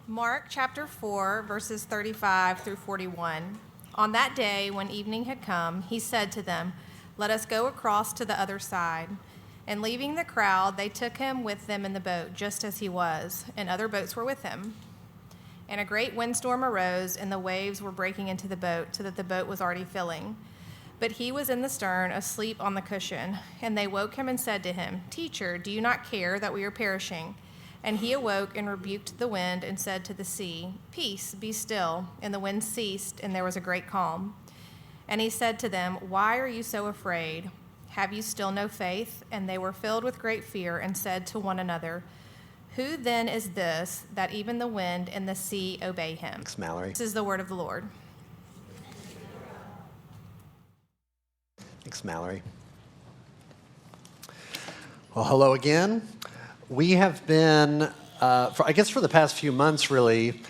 Mark chapter 4, verses 35 through 41. On that day, when evening had come, he said to them, "Let us go across to the other side." And leaving the crowd, they took him with them in the boat, just as he was, and other boats were with him. And a great windstorm arose, and the waves were breaking into the boat, so that the boat was already filling. But he was in the stern, asleep on the cushion. And they woke him and said to him, "Teacher, do you not care that we are perishing?" And he awoke and rebuked the wind and said to the sea, "Peace, be still." And the wind ceased, and there was a great calm. And he said to them, "Why are you so afraid? Have you still no faith?" And they were filled with great fear and said to one another, "Who then is this that even the wind and the sea obey him?" Thanks, Mallory. This is the word of the Lord. Thanks, Mallory. Well, hello again. We have been, for the past few months, really,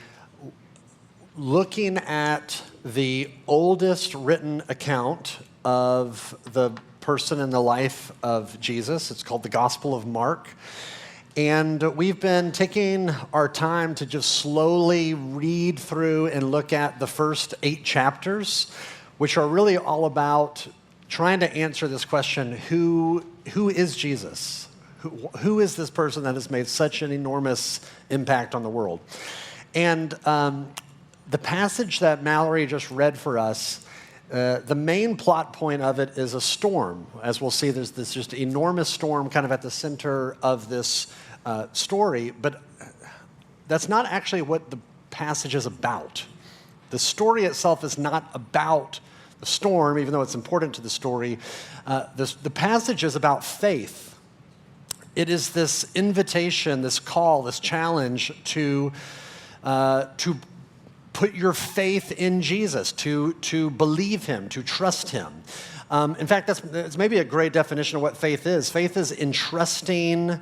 looking at the oldest written account of the person in the life of Jesus. It's called the Gospel of Mark. And we've been taking our time to just slowly read through and look at the first 8 chapters, which are really all about trying to answer this question, who is Jesus? Who is this person that has made such an enormous impact on the world? And the passage that Mallory just read for us, the main plot point of it is a storm. As we'll see, there's this just enormous storm kind of at the center of this story, but that's not actually what the passage is about. The story itself is not about the storm, even though it's important to the story. The passage is about faith. It is this invitation, this call, this challenge to put your faith in Jesus, to believe him, to trust him. In fact, that's maybe a great definition of what faith is. Faith is entrusting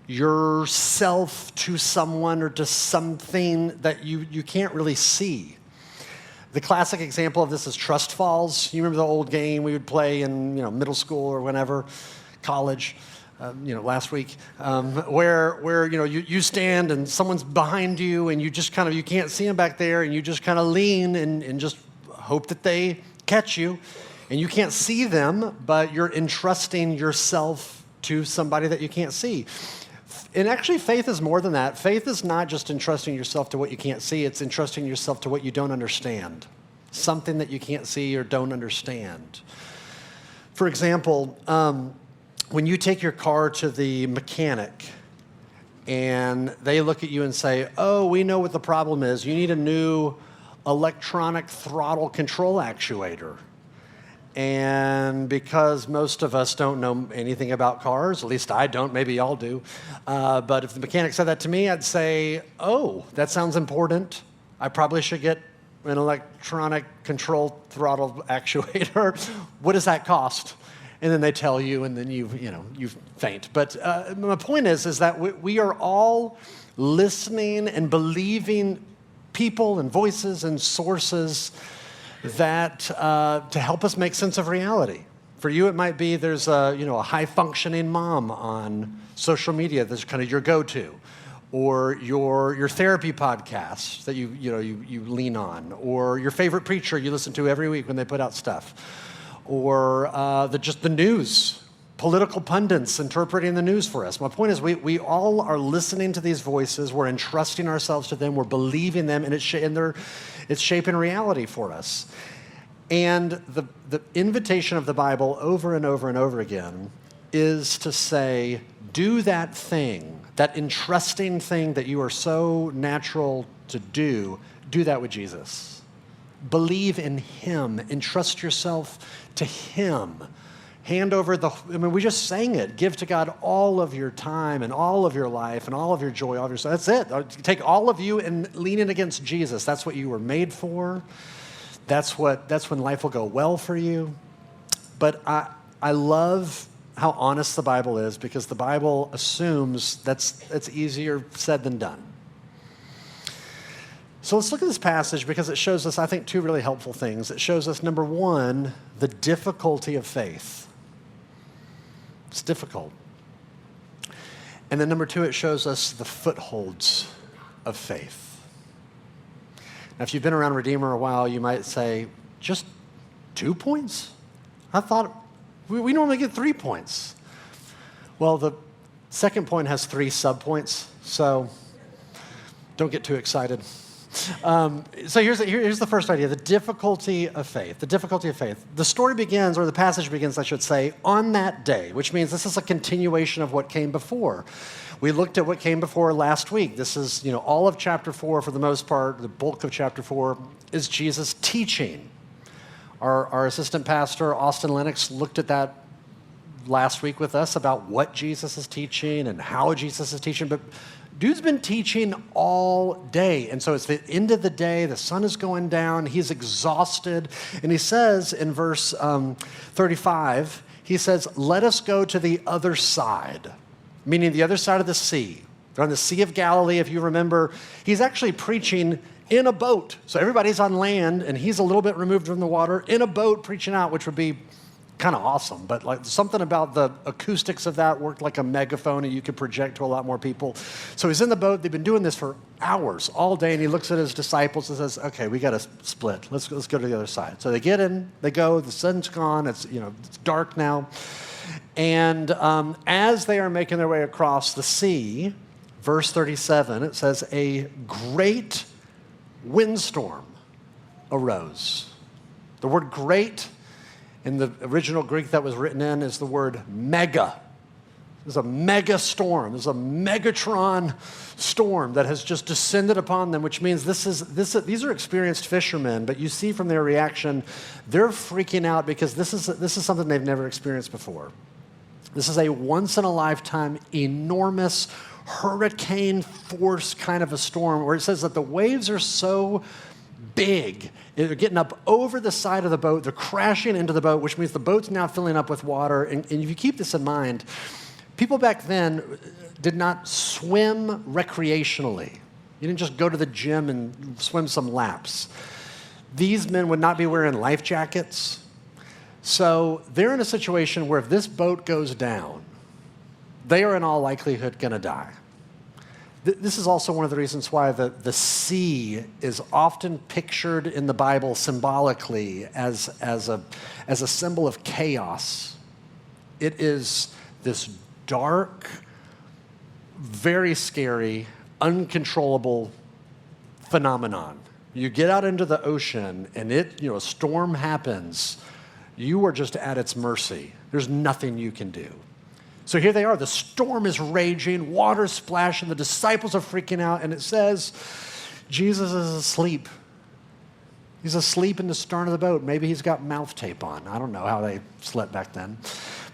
yourself to someone or to something that you can't really see. The classic example of this is trust falls. You remember the old game we would play in middle school or whenever, college. Last week, where you stand and someone's behind you and you just you can't see them back there and you just kind of lean and just hope that they catch you, and you can't see them, but you're entrusting yourself to somebody that you can't see. And actually, faith is more than that. Faith is not just entrusting yourself to what you can't see, it's entrusting yourself to what you don't understand, something that you can't see or don't understand. For example, when you take your car to the mechanic and they look at you and say, "Oh, we know what the problem is. You need a new electronic throttle control actuator." And because most of us don't know anything about cars, at least I don't, maybe y'all do, but if the mechanic said that to me, I'd say, "Oh, that sounds important. I probably should get an electronic control throttle actuator. What does that cost?" And then they tell you, and then you faint. But my point is that we are all listening and believing people and voices and sources that to help us make sense of reality. For you, it might be there's a high-functioning mom on social media that's kind of your go-to, or your therapy podcast that you lean on, or your favorite preacher you listen to every week when they put out stuff. Or just the news, political pundits interpreting the news for us. My point is we all are listening to these voices, we're entrusting ourselves to them, we're believing them, and it's shaping reality for us. And the invitation of the Bible over and over and over again is to say, do that thing, that entrusting thing that you are so natural to do that with Jesus. Believe in him, entrust yourself to him. Hand over we just sang it. Give to God all of your time and all of your life and all of your joy, all of your soul. That's it. Take all of you and lean in against Jesus. That's what you were made for. That's when life will go well for you. But I love how honest the Bible is, because the Bible assumes that's easier said than done. So let's look at this passage because it shows us, I think, 2 really helpful things. It shows us, number 1, the difficulty of faith. It's difficult. And then number 2, it shows us the footholds of faith. Now, if you've been around Redeemer a while, you might say, just 2 points? I thought we normally get 3 points. Well, the second point has 3 subpoints, so don't get too excited. So here's the first idea, the difficulty of faith. The difficulty of faith. The story begins, or the passage begins, I should say, on that day, which means this is a continuation of what came before. We looked at what came before last week. This is, all of chapter 4 for the most part, the bulk of chapter 4 is Jesus teaching. Our assistant pastor, Austin Lennox, looked at that last week with us about what Jesus is teaching and how Jesus is teaching, but dude's been teaching all day. And so it's the end of the day, the sun is going down, he's exhausted. And he says in verse 35, he says, let us go to the other side, meaning the other side of the sea. They're on the Sea of Galilee, if you remember. He's actually preaching in a boat. So everybody's on land, and he's a little bit removed from the water, in a boat preaching out, which would be kind of awesome, but like something about the acoustics of that worked like a megaphone and you could project to a lot more people. So he's in the boat. They've been doing this for hours, all day, and he looks at his disciples and says, okay, we got to split. Let's go to the other side. So they get in, they go, the sun's gone, it's dark now. And as they are making their way across the sea, verse 37, it says, a great windstorm arose. The word great in the original Greek that was written in is the word mega. There's a mega storm. There's a Megatron storm that has just descended upon them, which means these are experienced fishermen, but you see from their reaction, they're freaking out because this is something they've never experienced before. This is a once-in-a-lifetime, enormous hurricane force kind of a storm where it says that the waves are so big. They're getting up over the side of the boat. They're crashing into the boat, which means the boat's now filling up with water. And if you keep this in mind, people back then did not swim recreationally. You didn't just go to the gym and swim some laps. These men would not be wearing life jackets. So they're in a situation where if this boat goes down, they are in all likelihood going to die. This is also one of the reasons why the sea is often pictured in the Bible symbolically as a symbol of chaos. It is this dark, very scary, uncontrollable phenomenon. You get out into the ocean and a storm happens, you are just at its mercy. There's nothing you can do. So here they are, the storm is raging, water's splashing, the disciples are freaking out, and it says Jesus is asleep. He's asleep in the stern of the boat. Maybe he's got mouth tape on. I don't know how they slept back then.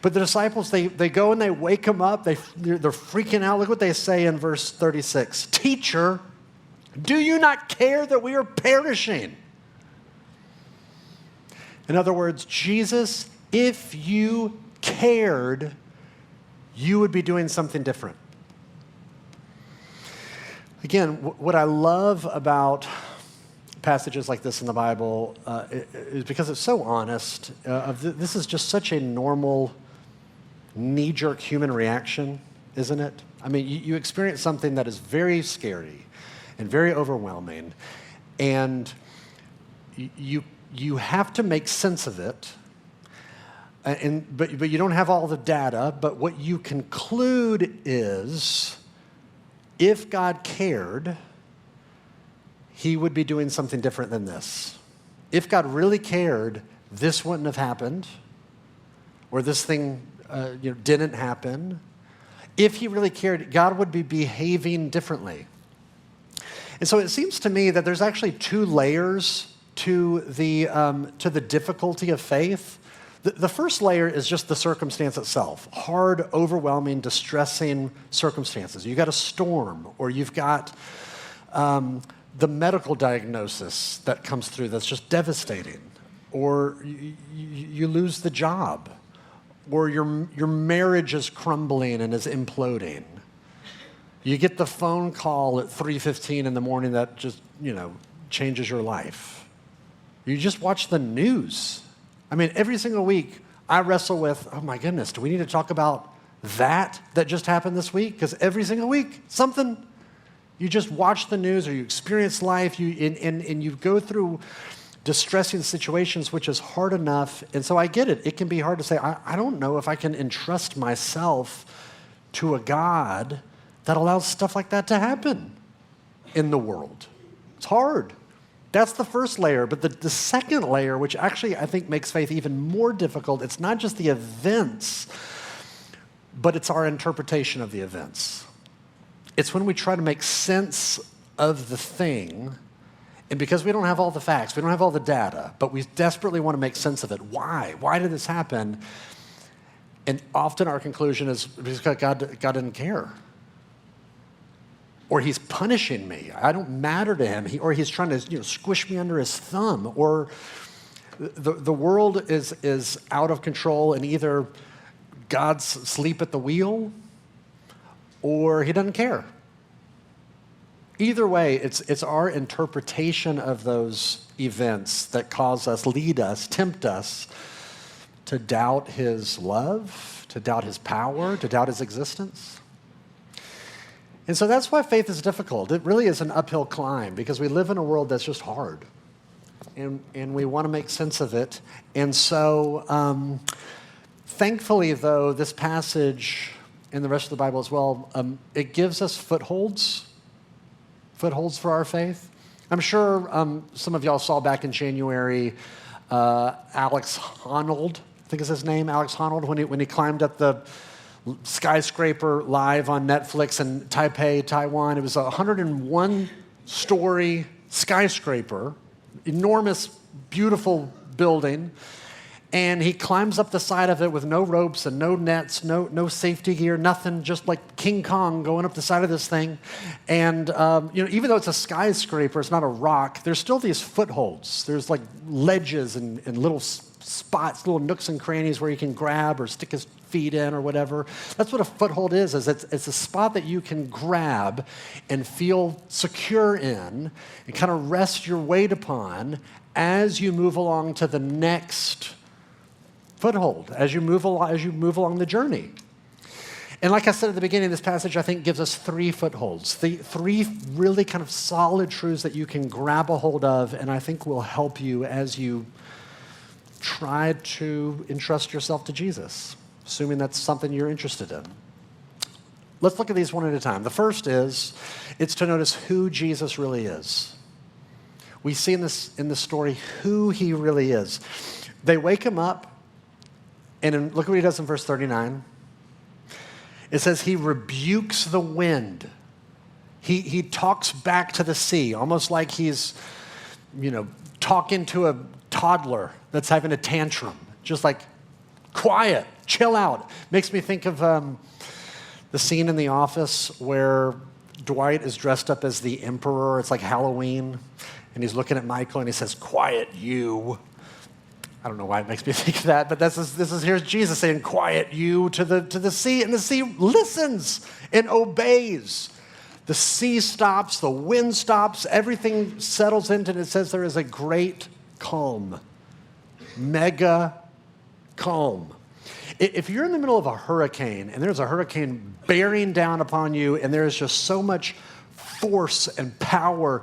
But the disciples, they go and they wake him up. They're freaking out. Look what they say in verse 36. Teacher, do you not care that we are perishing? In other words, Jesus, if you cared, you would be doing something different. Again, what I love about passages like this in the Bible is because it's so honest. This is just such a normal, knee-jerk human reaction, isn't it? I mean, you experience something that is very scary and very overwhelming, and you have to make sense of it. But you don't have all the data, but what you conclude is if God cared, he would be doing something different than this. If God really cared, this wouldn't have happened, or this thing didn't happen. If he really cared, God would be behaving differently. And so it seems to me that there's actually 2 layers to the difficulty of faith. The first layer is just the circumstance itself. Hard, overwhelming, distressing circumstances. You've got a storm, or you've got the medical diagnosis that comes through that's just devastating. Or you lose the job. Or your marriage is crumbling and is imploding. You get the phone call at 3:15 in the morning that just, changes your life. You just watch the news. I mean, every single week, I wrestle with, oh my goodness, do we need to talk about that just happened this week? Because every single week, something, You just watch the news or you experience life, and you go through distressing situations, which is hard enough. And so I get it. It can be hard to say, I don't know if I can entrust myself to a God that allows stuff like that to happen in the world. It's hard. That's the first layer. But the second layer, which actually I think makes faith even more difficult, it's not just the events, but it's our interpretation of the events. It's when we try to make sense of the thing, and because we don't have all the facts, we don't have all the data, but we desperately want to make sense of it. Why? Why did this happen? And often our conclusion is because God didn't care. Or he's punishing me. I don't matter to him. Or he's trying to squish me under his thumb. Or the world is out of control, and either God's asleep at the wheel or he doesn't care. Either way, it's our interpretation of those events that cause us, lead us, tempt us to doubt his love, to doubt his power, to doubt his existence. And so that's why faith is difficult. It really is an uphill climb because we live in a world that's just hard. And we want to make sense of it. And so thankfully, though, this passage and the rest of the Bible as well, it gives us footholds for our faith. I'm sure some of y'all saw back in January Alex Honnold, I think is his name, Alex Honnold, when he climbed up the skyscraper live on Netflix in Taipei, Taiwan. It was a 101-story skyscraper, enormous, beautiful building. And he climbs up the side of it with no ropes and no nets, no safety gear, nothing, just like King Kong going up the side of this thing. And even though it's a skyscraper, it's not a rock, there's still these footholds. There's like ledges and little spots, little nooks and crannies where you can grab or stick his feet in or whatever. That's what a foothold is it's a spot that you can grab and feel secure in and kind of rest your weight upon as you move along to the next foothold, as you move along the journey. And like I said at the beginning, this passage, I think, gives us 3 footholds, three really kind of solid truths that you can grab a hold of, and I think will help you as you try to entrust yourself to Jesus, assuming that's something you're interested in. Let's look at these one at a time. The first is, it's to notice who Jesus really is. We see in this story who he really is. They wake him up, and look what he does in verse 39. It says he rebukes the wind. He talks back to the sea, almost like he's, talking to a toddler that's having a tantrum. Just like, quiet, chill out. Makes me think of the scene in The Office where Dwight is dressed up as the emperor. It's like Halloween, and he's looking at Michael, and he says, "Quiet, you." I don't know why it makes me think of that, but here's Jesus saying, "Quiet, you," to the sea, and the sea listens and obeys. The sea stops, the wind stops, everything settles into, and it says there is a great calm, mega calm. If you're in the middle of a hurricane, and there's a hurricane bearing down upon you, and there is just so much force and power,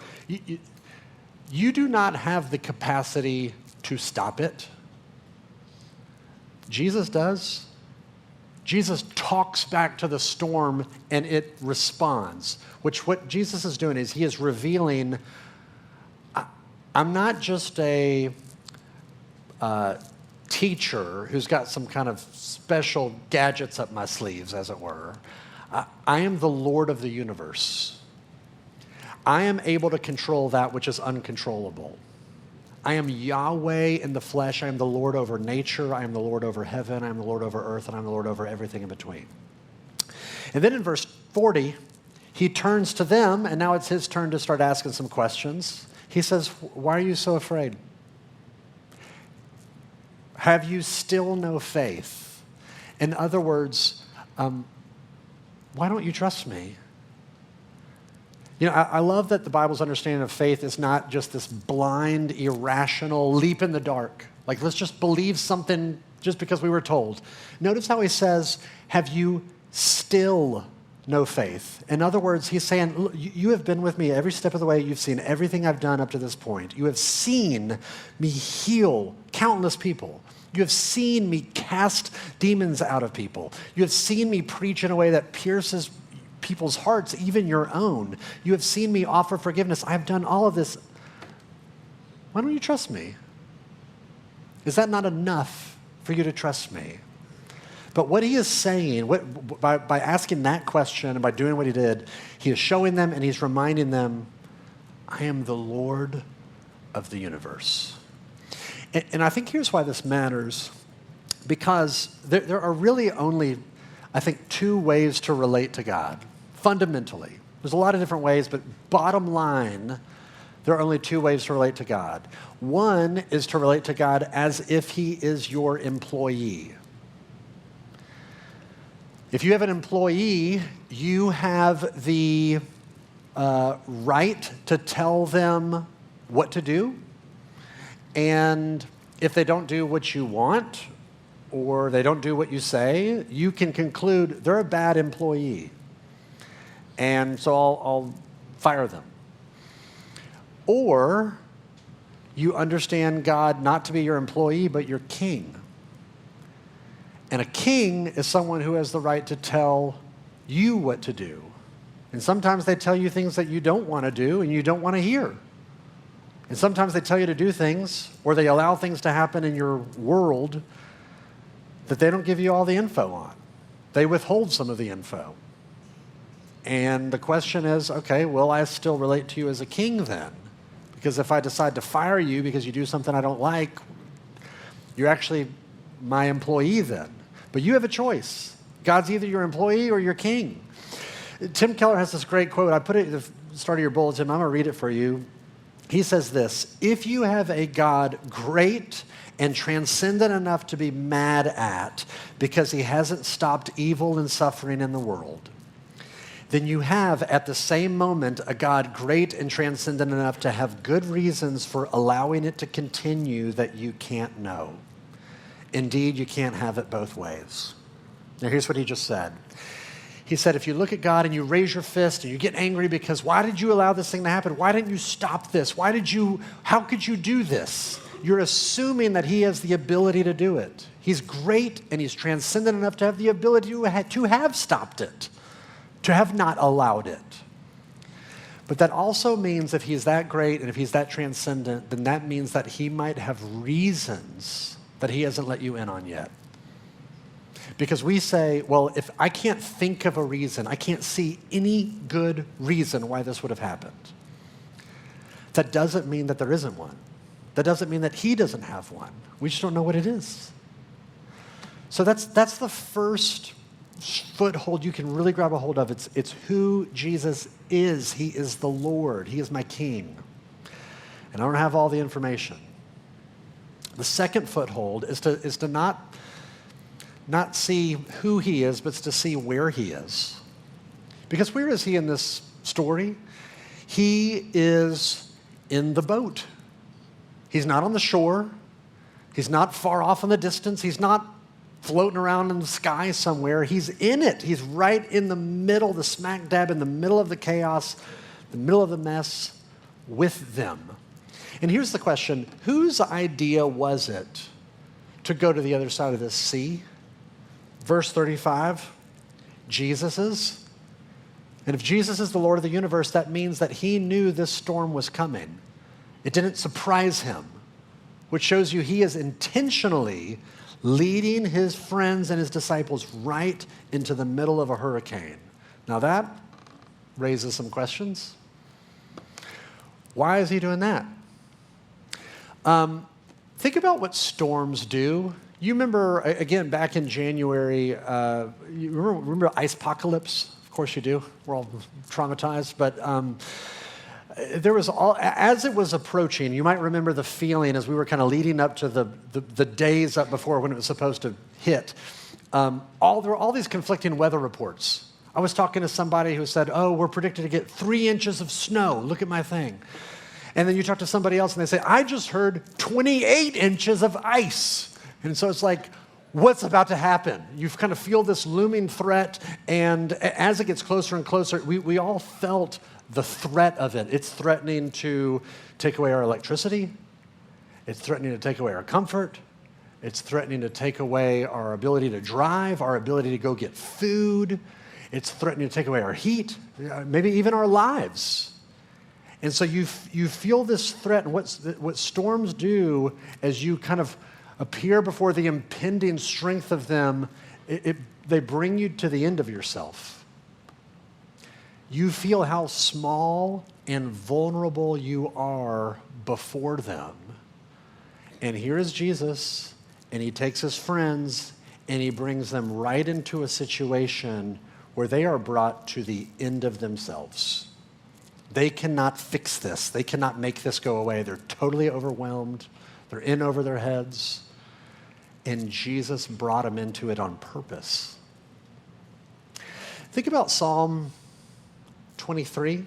you do not have the capacity to stop it. Jesus does. Jesus talks back to the storm and it responds, which what Jesus is doing is he is revealing, I'm not just a teacher who's got some kind of special gadgets up my sleeves, as it were. I am the Lord of the universe. I am able to control that which is uncontrollable. I am Yahweh in the flesh. I am the Lord over nature. I am the Lord over heaven. I am the Lord over earth. And I'm the Lord over everything in between. And then in verse 40, he turns to them, and now it's his turn to start asking some questions. He says, "Why are you so afraid? Have you still no faith?" In other words, why don't you trust me? I love that the Bible's understanding of faith is not just this blind, irrational leap in the dark. Like, let's just believe something just because we were told. Notice how he says, have you still no faith. In other words, he's saying, "Look, you have been with me every step of the way. You've seen everything I've done up to this point. You have seen me heal countless people. You have seen me cast demons out of people. You have seen me preach in a way that pierces people's hearts, even your own. You have seen me offer forgiveness. I've done all of this. Why don't you trust me? Is that not enough for you to trust me?" But what he is saying, by asking that question and by doing what he did, he is showing them and he's reminding them, I am the Lord of the universe. And I think here's why this matters. Because there are really only, I think, two ways to relate to God, fundamentally. There's a lot of different ways, but bottom line, there are only two ways to relate to God. One is to relate to God as if he is your employee. If you have an employee, you have the right to tell them what to do. And if they don't do what you want, or they don't do what you say, you can conclude they're a bad employee. And so I'll fire them. Or you understand God not to be your employee, but your king. And a king is someone who has the right to tell you what to do. And sometimes they tell you things that you don't want to do and you don't want to hear. And sometimes they tell you to do things, or they allow things to happen in your world that they don't give you all the info on. They withhold some of the info. And the question is, okay, will I still relate to you as a king then? Because if I decide to fire you because you do something I don't like, you're actually my employee then. But you have a choice. God's either your employee or your king. Tim Keller has this great quote. I put it at the start of your bulletin. I'm going to read it for you. He says this: if you have a God great and transcendent enough to be mad at because he hasn't stopped evil and suffering in the world, then you have at the same moment a God great and transcendent enough to have good reasons for allowing it to continue that you can't know. Indeed, you can't have it both ways. Now, here's what he just said. He said, if you look at God and you raise your fist and you get angry because why did you allow this thing to happen? Why didn't you stop this? How could you do this? You're assuming that he has the ability to do it. He's great and he's transcendent enough to have the ability to have stopped it, to have not allowed it. But that also means if he's that great and if he's that transcendent, then that means that he might have reasons that he hasn't let you in on yet. Because we say, well, if I can't think of a reason, I can't see any good reason why this would have happened. That doesn't mean that there isn't one. That doesn't mean that he doesn't have one. We just don't know what it is. So that's the first foothold you can really grab a hold of. It's who Jesus is. He is the Lord. He is my King. And I don't have all the information. The second foothold is to not see who he is, but to see where he is. Because where is he in this story? He is in the boat. He's not on the shore. He's not far off in the distance. He's not floating around in the sky somewhere. He's in it. He's right in the middle, the smack dab in the middle of the chaos, the middle of the mess with them. And here's the question: whose idea was it to go to the other side of this sea? Verse 35, Jesus's. And if Jesus is the Lord of the universe, that means that he knew this storm was coming. It didn't surprise him, which shows you he is intentionally leading his friends and his disciples right into the middle of a hurricane. Now that raises some questions. Why is he doing that? Think about what storms do. You remember, again, back in January, you remember ice apocalypse? Of course you do. We're all traumatized. But there was as it was approaching, you might remember the feeling as we were kind of leading up to the days up before when it was supposed to hit. There were all these conflicting weather reports. I was talking to somebody who said, oh, we're predicted to get 3 inches of snow. Look at my thing. And then you talk to somebody else and they say, I just heard 28 inches of ice. And so it's like, what's about to happen. You kind of feel this looming threat, and as it gets closer and closer, we all felt the threat of it. It's threatening to take away our electricity. It's threatening to take away our comfort. It's threatening to take away our ability to drive, our ability to go get food. It's threatening to take away our heat, maybe even our lives. And so you feel this threat, and what storms do as you kind of appear before the impending strength of them, they bring you to the end of yourself. You feel how small and vulnerable you are before them. And here is Jesus, and he takes his friends, and he brings them right into a situation where they are brought to the end of themselves. They cannot fix this. They cannot make this go away. They're totally overwhelmed. They're in over their heads. And Jesus brought them into it on purpose. Think about Psalm 23.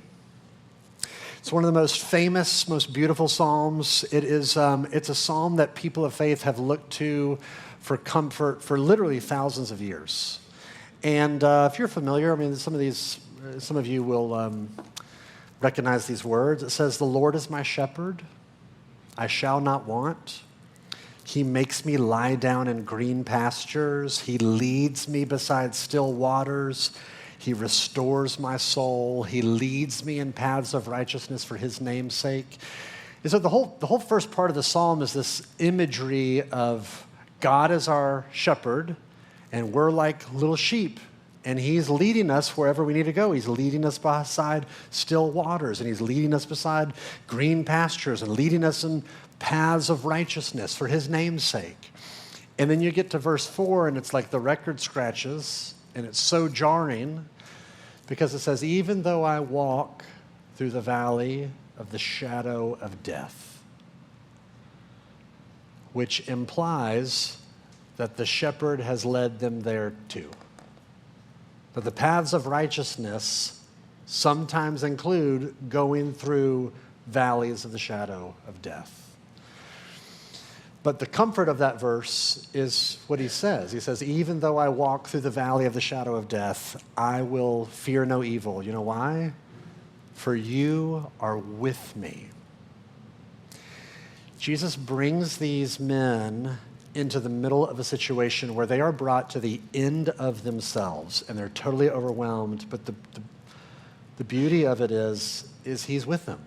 It's one of the most famous, most beautiful psalms. It's a psalm that people of faith have looked to for comfort for literally thousands of years. And if you're familiar, I mean, some of you will recognize these words. It says, "The Lord is my shepherd, I shall not want. He makes me lie down in green pastures. He leads me beside still waters. He restores my soul. He leads me in paths of righteousness for his name's sake." And so the whole first part of the psalm is this imagery of God as our shepherd, and we're like little sheep, and he's leading us wherever we need to go. He's leading us beside still waters, and he's leading us beside green pastures, and leading us in paths of righteousness for his name's sake. And then you get to verse 4, and it's like the record scratches, and it's so jarring because it says, "Even though I walk through the valley of the shadow of death," which implies that the shepherd has led them there too. But the paths of righteousness sometimes include going through valleys of the shadow of death. But the comfort of that verse is what he says. He says, "Even though I walk through the valley of the shadow of death, I will fear no evil." You know why? "For you are with me." Jesus brings these men into the middle of a situation where they are brought to the end of themselves, and they're totally overwhelmed. But the beauty of it is he's with them.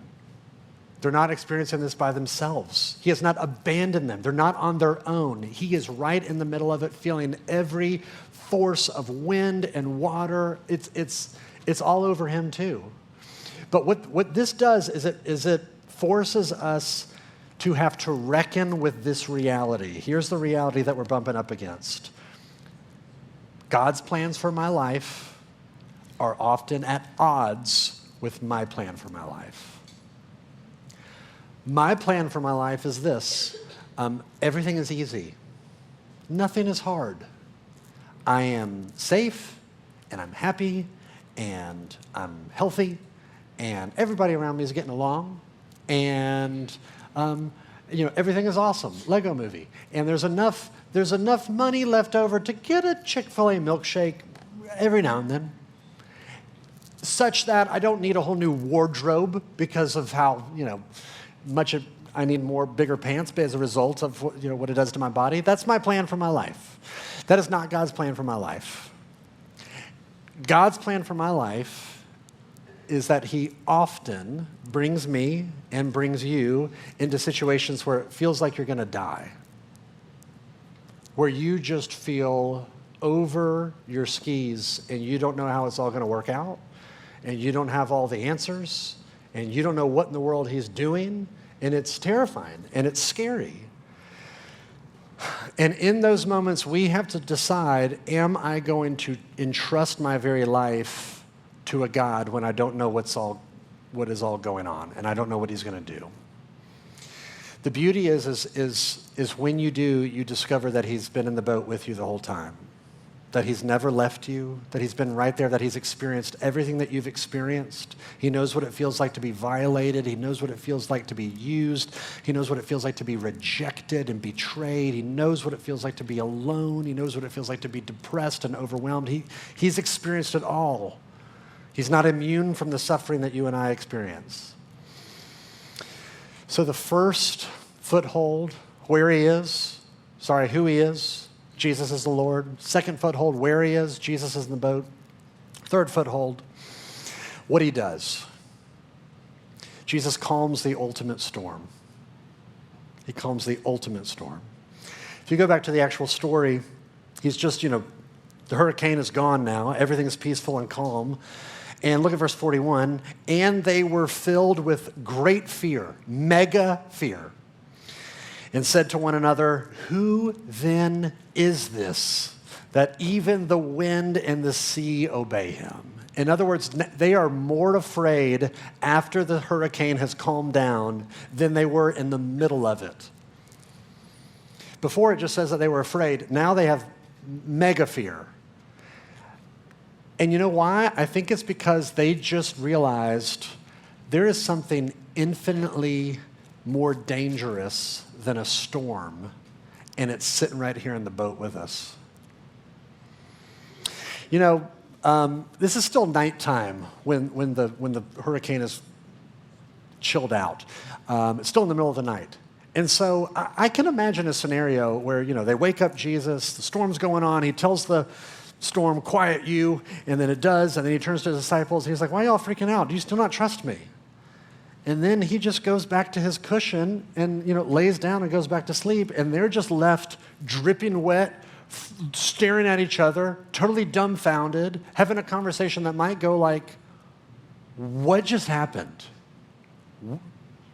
They're not experiencing this by themselves. He has not abandoned them. They're not on their own. He is right in the middle of it, feeling every force of wind and water. It's all over him too. But what this does is it forces us to have to reckon with this reality. Here's the reality that we're bumping up against. God's plans for my life are often at odds with my plan for my life. My plan for my life is this. Everything is easy. Nothing is hard. I am safe, and I'm happy, and I'm healthy, and everybody around me is getting along, and everything is awesome. Lego movie. And there's enough money left over to get a Chick-fil-A milkshake every now and then, such that I don't need a whole new wardrobe because of how, I need bigger pants as a result of what it does to my body. That's my plan for my life. That is not God's plan for my life. God's plan for my life is that he often brings me and brings you into situations where it feels like you're going to die, where you just feel over your skis and you don't know how it's all going to work out, and you don't have all the answers, and you don't know what in the world he's doing, and it's terrifying, and it's scary. And in those moments, we have to decide, am I going to entrust my very life to a God when I don't know what is all going on, and I don't know what he's going to do? The beauty is when you do, you discover that he's been in the boat with you the whole time. that he's never left you, that he's been right there, that he's experienced everything that you've experienced. He knows what it feels like to be violated. He knows what it feels like to be used. He knows what it feels like to be rejected and betrayed. He knows what it feels like to be alone. He knows what it feels like to be depressed and overwhelmed. He's experienced it all. He's not immune from the suffering that you and I experience. So the first foothold, who he is, Jesus is the Lord. Second foothold, where he is, Jesus is in the boat. Third foothold, what he does. Jesus calms the ultimate storm. He calms the ultimate storm. If you go back to the actual story, he's just, the hurricane is gone now. Everything is peaceful and calm. And look at verse 41. And they were filled with great fear, mega fear, and said to one another, who then is this that even the wind and the sea obey him? In other words, they are more afraid after the hurricane has calmed down than they were in the middle of it. Before it just says that they were afraid. Now they have mega fear. And you know why? I think it's because they just realized there is something infinitely more dangerous than a storm, and it's sitting right here in the boat with us. This is still nighttime when the hurricane is chilled out. It's still in the middle of the night. And so I can imagine a scenario where, they wake up Jesus, the storm's going on, he tells the storm, quiet you, and then it does, and then he turns to his disciples, and he's like, why are y'all freaking out? Do you still not trust me? And then he just goes back to his cushion and, lays down and goes back to sleep. And they're just left dripping wet, staring at each other, totally dumbfounded, having a conversation that might go like, what just happened?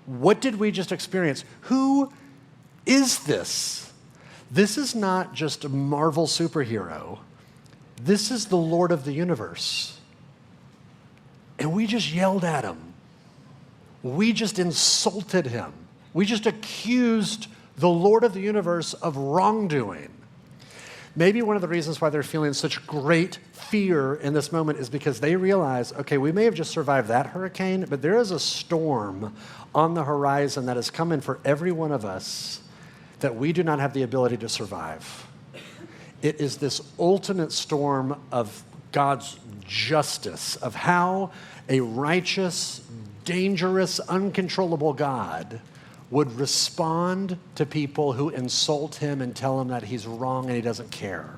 What did we just experience? Who is this? This is not just a Marvel superhero. This is the Lord of the universe. And we just yelled at him. We just insulted him. We just accused the Lord of the universe of wrongdoing. Maybe one of the reasons why they're feeling such great fear in this moment is because they realize, okay, we may have just survived that hurricane, but there is a storm on the horizon that is coming for every one of us that we do not have the ability to survive. It is this ultimate storm of God's justice, of how a righteous, dangerous, uncontrollable God would respond to people who insult him and tell him that he's wrong and he doesn't care.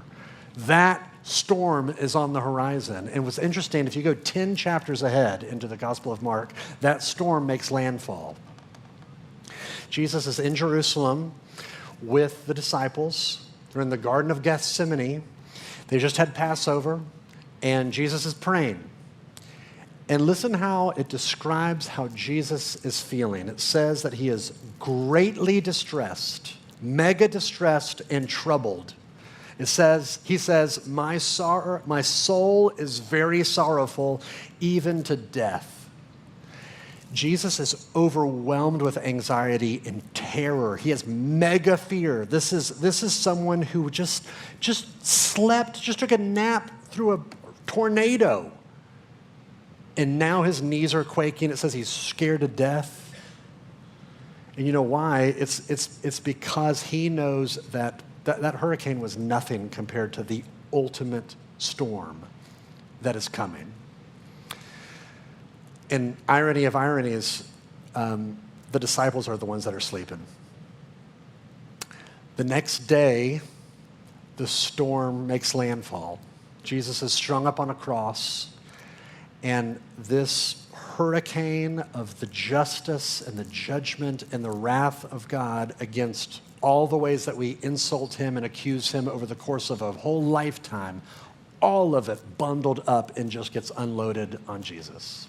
That storm is on the horizon. And what's interesting, if you go 10 chapters ahead into the Gospel of Mark, that storm makes landfall. Jesus is in Jerusalem with the disciples. They're in the Garden of Gethsemane. They just had Passover, and Jesus is praying. And listen how it describes how Jesus is feeling. It says that he is greatly distressed, mega distressed and troubled. He says, my soul is very sorrowful, even to death. Jesus is overwhelmed with anxiety and terror. He has mega fear. This is someone who just slept, just took a nap through a tornado. And now his knees are quaking. It says he's scared to death. And you know why? It's because he knows that hurricane was nothing compared to the ultimate storm that is coming. And irony of ironies, the disciples are the ones that are sleeping. The next day, the storm makes landfall. Jesus is strung up on a cross. And this hurricane of the justice and the judgment and the wrath of God against all the ways that we insult him and accuse him over the course of a whole lifetime, all of it bundled up and just gets unloaded on Jesus.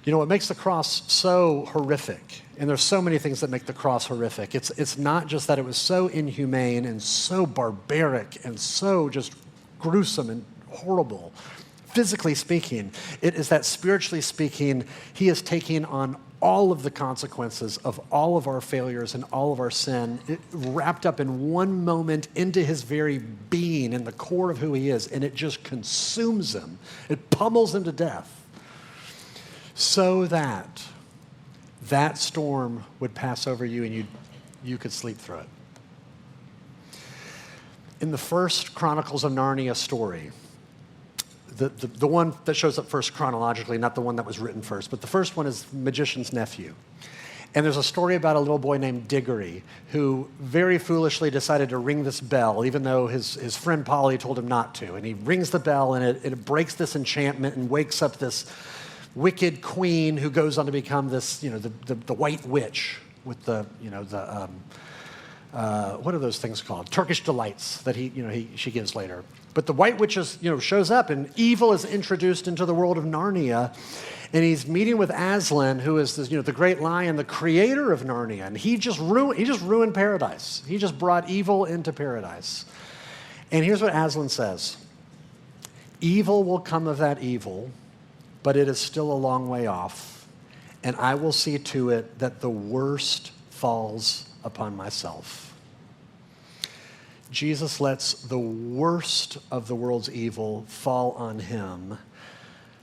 What makes the cross so horrific, and there's so many things that make the cross horrific, it's not just that it was so inhumane and so barbaric and so just gruesome and horrible. Physically speaking, it is that spiritually speaking, he is taking on all of the consequences of all of our failures and all of our sin, wrapped up in one moment into his very being, in the core of who he is, and it just consumes him. It pummels him to death, so that that storm would pass over you and you could sleep through it. In the first Chronicles of Narnia story, the one that shows up first chronologically, not the one that was written first, but the first one is Magician's Nephew. And there's a story about a little boy named Diggory who very foolishly decided to ring this bell, even though his friend Polly told him not to. And he rings the bell, and it breaks this enchantment and wakes up this wicked queen who goes on to become this, the White Witch with what are those things called? Turkish delights that she gives later. But the White Witch shows up, and evil is introduced into the world of Narnia, and he's meeting with Aslan, who is the great lion, the creator of Narnia, and he just ruined paradise. He just brought evil into paradise. And here's what Aslan says: evil will come of that evil, but it is still a long way off, and I will see to it that the worst falls upon myself. Jesus lets the worst of the world's evil fall on him.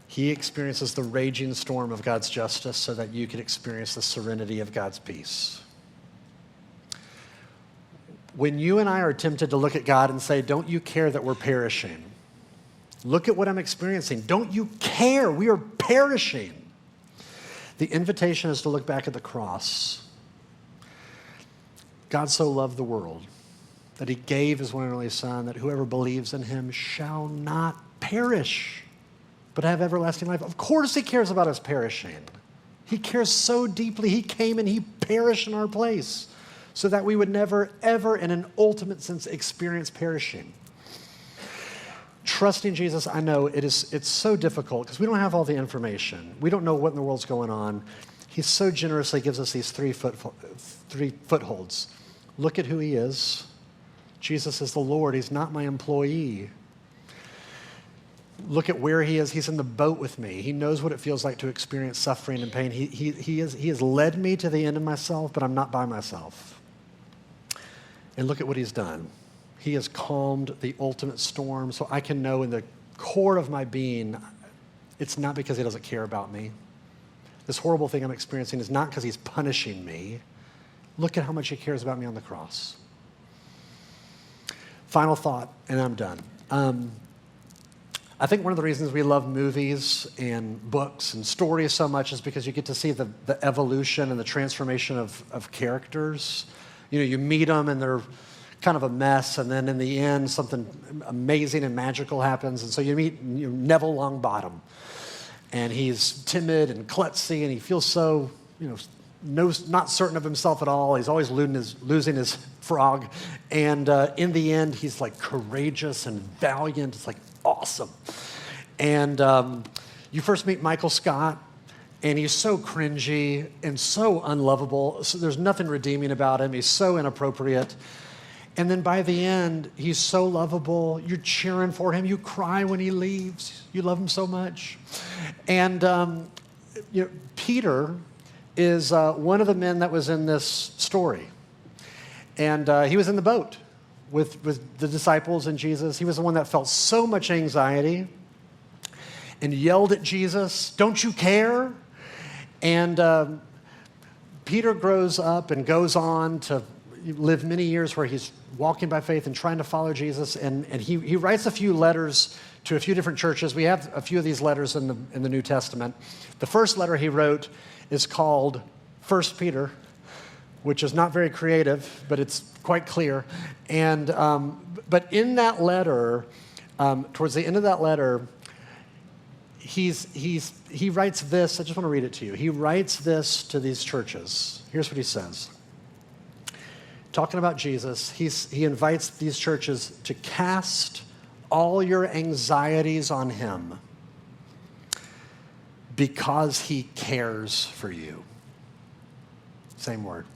He experiences the raging storm of God's justice so that you can experience the serenity of God's peace. When you and I are tempted to look at God and say, don't you care that we're perishing? Look at what I'm experiencing. Don't you care? We are perishing. The invitation is to look back at the cross. God so loved the world that he gave his one and only Son, that whoever believes in him shall not perish, but have everlasting life. Of course he cares about us perishing. He cares so deeply. He came and he perished in our place so that we would never, ever, in an ultimate sense, experience perishing. Trusting Jesus, I know it's so difficult because we don't have all the information. We don't know what in the world's going on. He so generously gives us these three footholds. Look at who he is. Jesus is the Lord. He's not my employee. Look at where he is. He's in the boat with me. He knows what it feels like to experience suffering and pain. He has led me to the end of myself, but I'm not by myself. And look at what he's done. He has calmed the ultimate storm, so I can know in the core of my being, it's not because he doesn't care about me. This horrible thing I'm experiencing is not because he's punishing me. Look at how much he cares about me on the cross. Final thought, and I'm done. I think one of the reasons we love movies and books and stories so much is because you get to see the evolution and the transformation of characters. You meet them and they're kind of a mess, and then in the end, something amazing and magical happens. And so you meet Neville Longbottom, and he's timid and klutzy, and he feels so, not certain of himself at all. He's always losing his frog. And in the end, he's like courageous and valiant. It's like awesome. And you first meet Michael Scott, and he's so cringy and so unlovable. So there's nothing redeeming about him. He's so inappropriate. And then by the end, he's so lovable. You're cheering for him. You cry when he leaves. You love him so much. And Peter is one of the men that was in this story. And he was in the boat with the disciples and Jesus. He was the one that felt so much anxiety and yelled at Jesus, "Don't you care?" And Peter grows up and goes on to live many years where he's walking by faith and trying to follow Jesus. And he writes a few letters to a few different churches. We have a few of these letters in the New Testament. The first letter he wrote is called 1 Peter, which is not very creative, but it's quite clear. And but in that letter, towards the end of that letter, he writes this. I just want to read it to you. He writes this to these churches. Here's what he says. Talking about Jesus, he invites these churches to cast all your anxieties on him because he cares for you. Same word.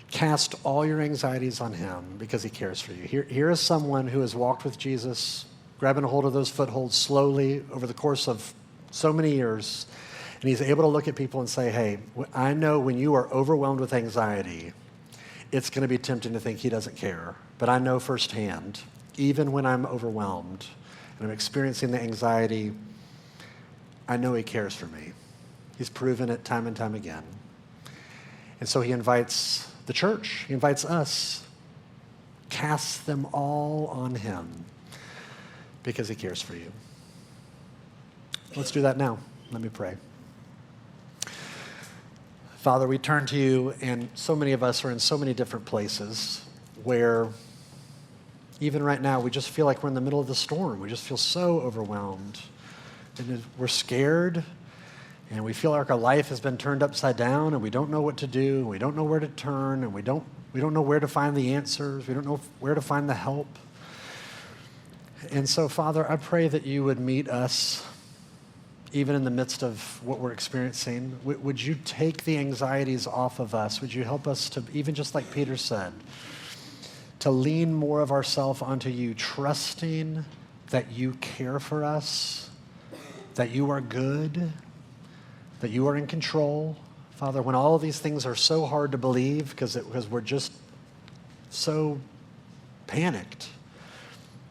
Cast all your anxieties on him because he cares for you. Here is someone who has walked with Jesus, grabbing a hold of those footholds slowly over the course of so many years. And he's able to look at people and say, hey, I know when you are overwhelmed with anxiety, it's going to be tempting to think he doesn't care. But I know firsthand, even when I'm overwhelmed and I'm experiencing the anxiety, I know he cares for me. He's proven it time and time again. And so he invites the church, he invites us, cast them all on him because he cares for you. Let's do that now. Let me pray. Father, we turn to you, and so many of us are in so many different places where even right now we just feel like we're in the middle of the storm. We just feel so overwhelmed. And we're scared, and we feel like our life has been turned upside down, and we don't know what to do, and we don't know where to turn, and we don't know where to find the answers. We don't know where to find the help. And so, Father, I pray that you would meet us even in the midst of what we're experiencing. Would you take the anxieties off of us? Would you help us to, even just like Peter said, to lean more of ourselves onto you, trusting that you care for us, that you are good, that you are in control. Father, when all of these things are so hard to believe because we're just so panicked,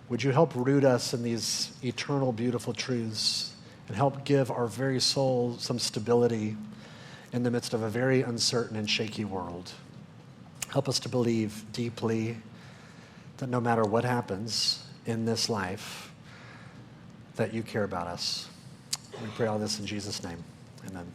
would you help root us in these eternal, beautiful truths and help give our very soul some stability in the midst of a very uncertain and shaky world? Help us to believe deeply that no matter what happens in this life, that you care about us. We pray all this in Jesus' name. Amen.